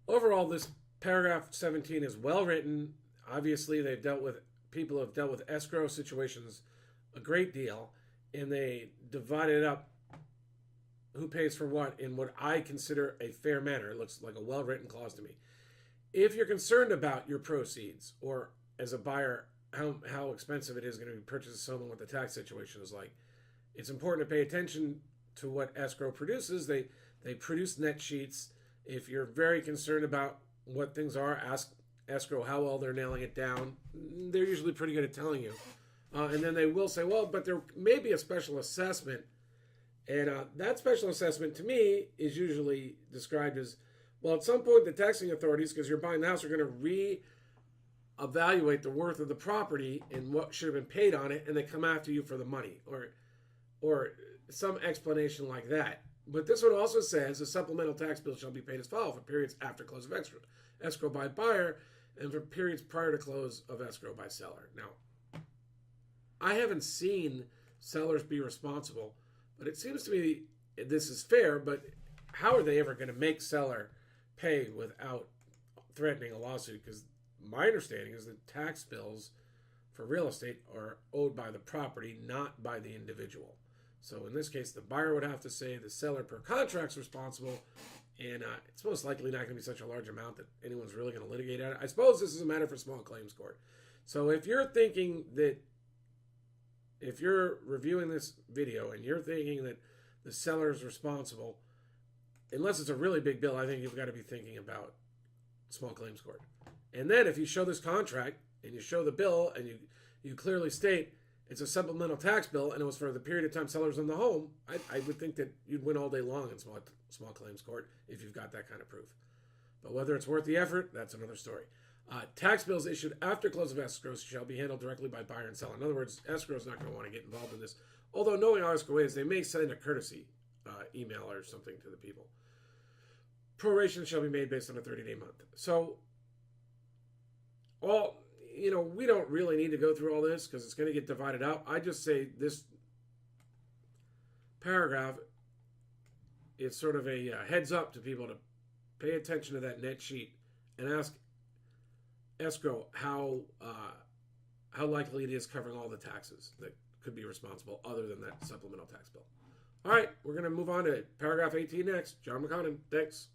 Overall, this paragraph 17 is well written. Obviously, people have dealt with escrow situations a great deal, and they divided up who pays for what in what I consider a fair manner. It looks like a well written clause to me. If you're concerned about your proceeds, or as a buyer, how expensive it is going to be purchasing someone what the tax situation is like, it's important to pay attention to what escrow produces. They produce net sheets. If you're very concerned about what things are, ask escrow how well they're nailing it down. They're usually pretty good at telling you. And then they will say, well, but there may be a special assessment. And that special assessment to me is usually described as, well, at some point the taxing authorities, because you're buying the house, are going to re-evaluate the worth of the property and what should have been paid on it, and they come after you for the money, or some explanation like that. But this one also says a supplemental tax bill shall be paid as follows for periods after close of escrow by buyer and for periods prior to close of escrow by seller. Now, I haven't seen sellers be responsible, but it seems to me this is fair, but how are they ever going to make seller pay without threatening a lawsuit? Because my understanding is that tax bills for real estate are owed by the property, not by the individual. So in this case, the buyer would have to say the seller per contract's responsible, and it's most likely not going to be such a large amount that anyone's really going to litigate at it. I suppose this is a matter for small claims court. So if you're thinking that, if you're reviewing this video and you're thinking that the seller is responsible, unless it's a really big bill, I think you've got to be thinking about small claims court. And then if you show this contract and you show the bill and you clearly state it's a supplemental tax bill and it was for the period of time sellers in the home, I would think that you'd win all day long in small claims court if you've got that kind of proof. But whether it's worth the effort, that's another story. Tax bills issued after close of escrow shall be handled directly by buyer and seller. In other words, escrow is not going to want to get involved in this. Although knowing how escrow is, they may send a courtesy email or something to the people. Proration shall be made based on a 30-day month. So, we don't really need to go through all this because it's going to get divided up. I just say this paragraph is sort of a heads up to people to pay attention to that net sheet and ask escrow how likely it is covering all the taxes that could be responsible other than that supplemental tax bill. All right, we're going to move on to paragraph 18 next. John McConnon, thanks.